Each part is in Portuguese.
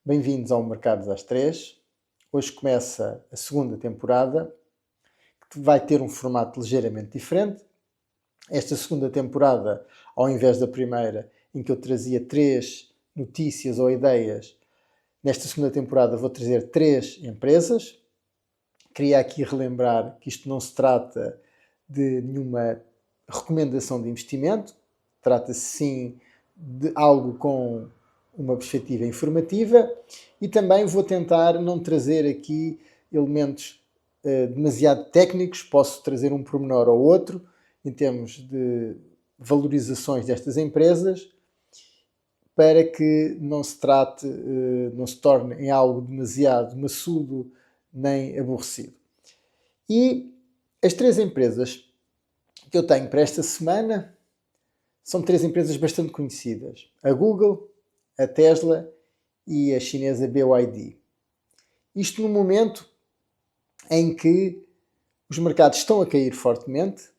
Bem-vindos ao Mercados às 3. Hoje começa a segunda temporada, que vai ter um formato ligeiramente diferente. Esta segunda temporada, ao invés da primeira, em que eu trazia 3 notícias ou ideias, nesta segunda temporada vou trazer 3 empresas. Queria aqui relembrar que isto não se trata de nenhuma recomendação de investimento, trata-se sim de algo com uma perspectiva informativa e também vou tentar não trazer aqui elementos demasiado técnicos, posso trazer um pormenor ou outro em termos de valorizações destas empresas para que não se trate, não se torne em algo demasiado maçudo nem aborrecido. E as 3 empresas que eu tenho para esta semana são 3 empresas bastante conhecidas. A Google, a Tesla e a chinesa BYD. Isto no momento em que os mercados estão a cair fortemente,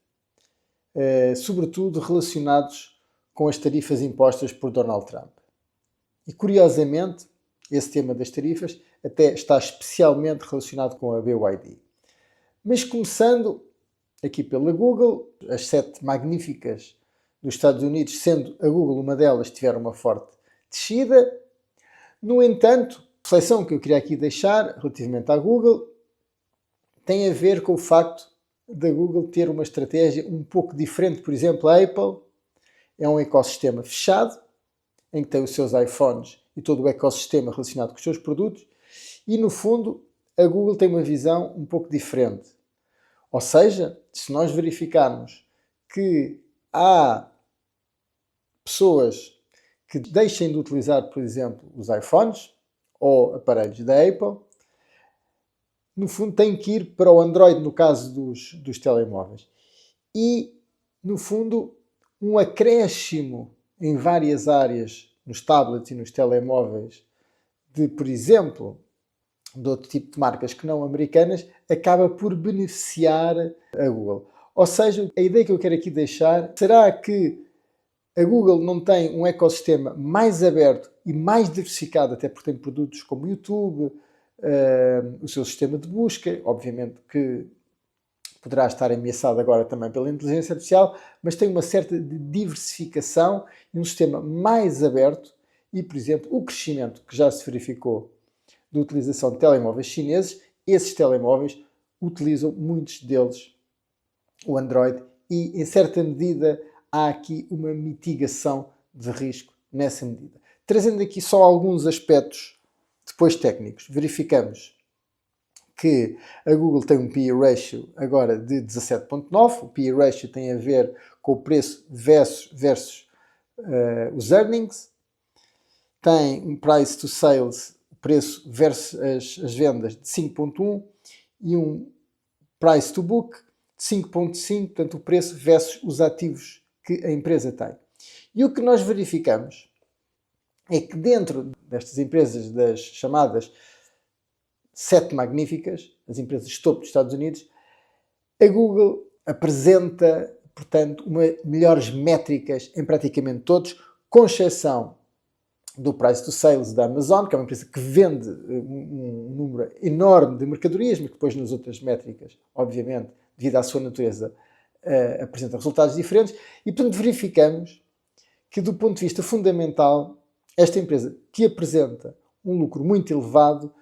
sobretudo relacionados com as tarifas impostas por Donald Trump. E curiosamente, esse tema das tarifas até está especialmente relacionado com a BYD. Mas começando aqui pela Google, as 7 magníficas dos Estados Unidos, sendo a Google uma delas, tiveram uma forte descida. No entanto, a reflexão que eu queria aqui deixar relativamente à Google tem a ver com o facto da Google ter uma estratégia um pouco diferente. Por exemplo, a Apple é um ecossistema fechado, em que tem os seus iPhones e todo o ecossistema relacionado com os seus produtos, e no fundo a Google tem uma visão um pouco diferente. Ou seja, se nós verificarmos que há pessoas que deixem de utilizar, por exemplo, os iPhones ou aparelhos da Apple, no fundo têm que ir para o Android no caso dos telemóveis. E, no fundo, um acréscimo em várias áreas, nos tablets e nos telemóveis, de, por exemplo, de outro tipo de marcas que não americanas, acaba por beneficiar a Google. Ou seja, a ideia que eu quero aqui deixar, será que a Google não tem um ecossistema mais aberto e mais diversificado, até porque tem produtos como o YouTube, o seu sistema de busca, obviamente que poderá estar ameaçado agora também pela inteligência artificial, mas tem uma certa diversificação e um sistema mais aberto e, por exemplo, o crescimento que já se verificou da utilização de telemóveis chineses, esses telemóveis utilizam muitos deles o Android e, em certa medida, há aqui uma mitigação de risco nessa medida. Trazendo aqui só alguns aspectos depois técnicos, verificamos que a Google tem um PE ratio agora de 17.9, o PE ratio tem a ver com o preço versus os earnings, tem um price to sales, preço versus as vendas de 5.1 e um price to book de 5.5, portanto o preço versus os ativos que a empresa tem. E o que nós verificamos é que dentro destas empresas, das chamadas 7 magníficas, as empresas de topo dos Estados Unidos, a Google apresenta, portanto, melhores métricas em praticamente todos, com exceção do price to sales da Amazon, que é uma empresa que vende um número enorme de mercadorias, mas que depois nas outras métricas, obviamente, devido à sua natureza, apresenta resultados diferentes. E, portanto, verificamos que, do ponto de vista fundamental, esta empresa que apresenta um lucro muito elevado,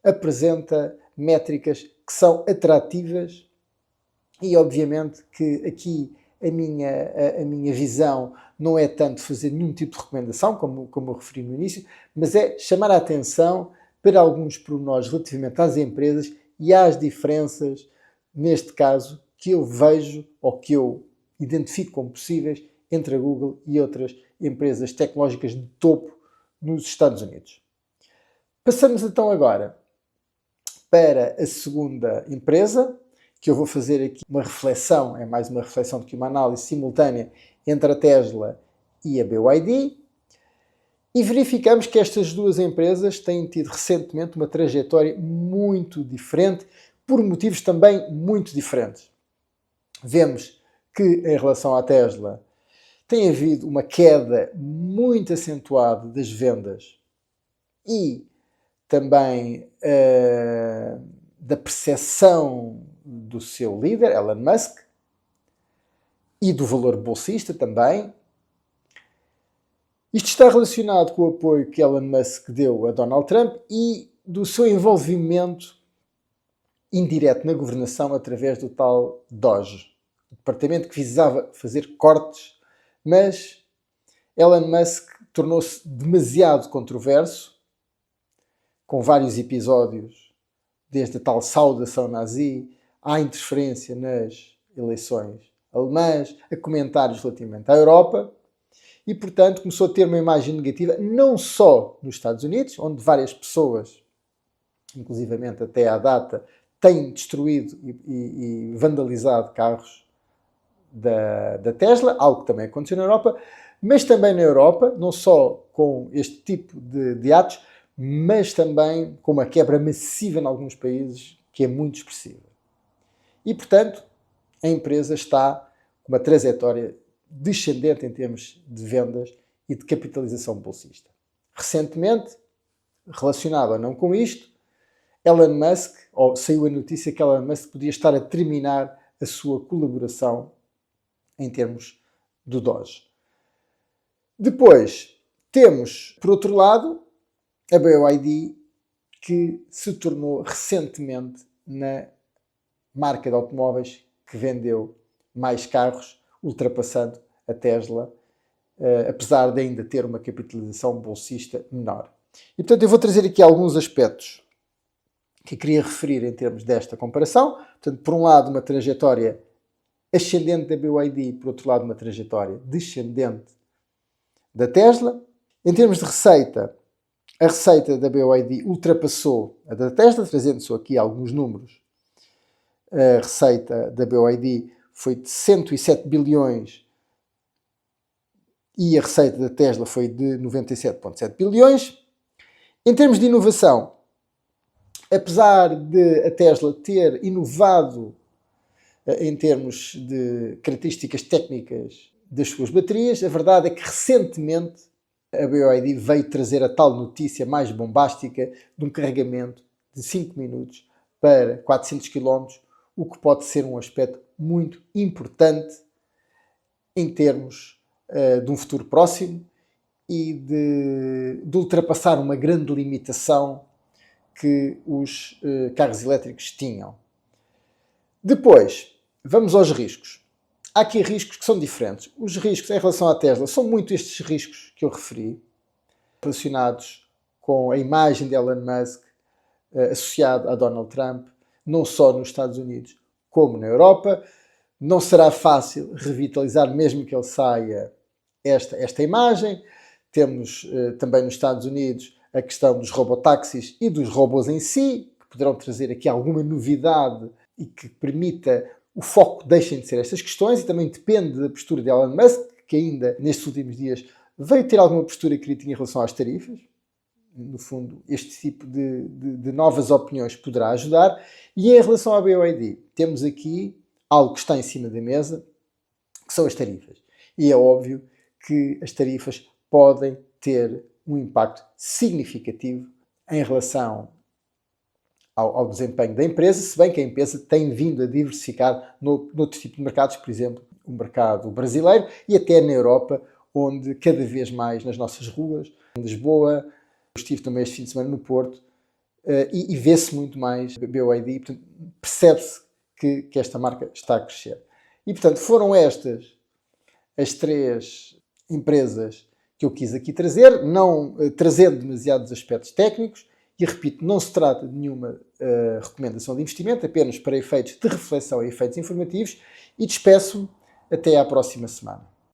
apresenta métricas que são atrativas e, obviamente, que aqui a minha visão não é tanto fazer nenhum tipo de recomendação, como eu referi no início, mas é chamar a atenção para alguns pormenores relativamente às empresas e às diferenças, neste caso, que eu vejo ou que eu identifico como possíveis entre a Google e outras empresas tecnológicas de topo nos Estados Unidos. Passamos então agora para a segunda empresa, que eu vou fazer aqui uma reflexão, é mais uma reflexão do que uma análise simultânea entre a Tesla e a BYD, e verificamos que estas duas empresas têm tido recentemente uma trajetória muito diferente, por motivos também muito diferentes. Vemos que, em relação à Tesla, tem havido uma queda muito acentuada das vendas e também da percepção do seu líder, Elon Musk, e do valor bolsista também. Isto está relacionado com o apoio que Elon Musk deu a Donald Trump e do seu envolvimento indireto na governação através do tal DOGE, o departamento que visava fazer cortes, mas Elon Musk tornou-se demasiado controverso, com vários episódios, desde a tal saudação nazi, à interferência nas eleições alemãs, a comentários relativamente à Europa, e, portanto, começou a ter uma imagem negativa, não só nos Estados Unidos, onde várias pessoas, inclusivamente até à data, têm destruído e vandalizado carros da Tesla, algo que também aconteceu na Europa, mas também na Europa, não só com este tipo de atos, mas também com uma quebra massiva em alguns países, que é muito expressiva. E, portanto, a empresa está com uma trajetória descendente em termos de vendas e de capitalização bolsista. Recentemente, relacionado ou não com isto, Elon Musk, ou saiu a notícia que Elon Musk podia estar a terminar a sua colaboração em termos do DOGE. Depois, temos, por outro lado, a BYD, que se tornou recentemente na marca de automóveis que vendeu mais carros, ultrapassando a Tesla, apesar de ainda ter uma capitalização bolsista menor. E, portanto, eu vou trazer aqui alguns aspectos que queria referir em termos desta comparação. Portanto, por um lado, uma trajetória ascendente da BYD, por outro lado, uma trajetória descendente da Tesla. Em termos de receita, a receita da BYD ultrapassou a da Tesla, trazendo só aqui alguns números. A receita da BYD foi de 107 bilhões e a receita da Tesla foi de 97,7 bilhões. Em termos de inovação, apesar de a Tesla ter inovado em termos de características técnicas das suas baterias, a verdade é que recentemente a BYD veio trazer a tal notícia mais bombástica de um carregamento de 5 minutos para 400 km, o que pode ser um aspecto muito importante em termos de um futuro próximo e de ultrapassar uma grande limitação que os carros elétricos tinham. Depois, vamos aos riscos. Há aqui riscos que são diferentes. Os riscos em relação à Tesla são muito estes riscos que eu referi, relacionados com a imagem de Elon Musk associada a Donald Trump, não só nos Estados Unidos como na Europa. Não será fácil revitalizar, mesmo que ele saia, esta imagem. Temos também nos Estados Unidos a questão dos robotáxis e dos robôs em si, que poderão trazer aqui alguma novidade e que permita o foco deixem de ser estas questões, e também depende da postura de Elon Musk, que ainda nestes últimos dias veio ter alguma postura crítica em relação às tarifas. No fundo, este tipo de novas opiniões poderá ajudar. E em relação à BYD, temos aqui algo que está em cima da mesa, que são as tarifas. E é óbvio que as tarifas podem ter um impacto significativo em relação ao desempenho da empresa, se bem que a empresa tem vindo a diversificar noutros tipos de mercados, por exemplo, o mercado brasileiro e até na Europa, onde cada vez mais nas nossas ruas, em Lisboa, estive também este fim de semana no Porto, e vê-se muito mais BYD, portanto, percebe-se que esta marca está a crescer. E, portanto, foram estas as três empresas que eu quis aqui trazer, não trazendo demasiados aspectos técnicos, e repito, não se trata de nenhuma recomendação de investimento, apenas para efeitos de reflexão e efeitos informativos, e despeço-me até à próxima semana.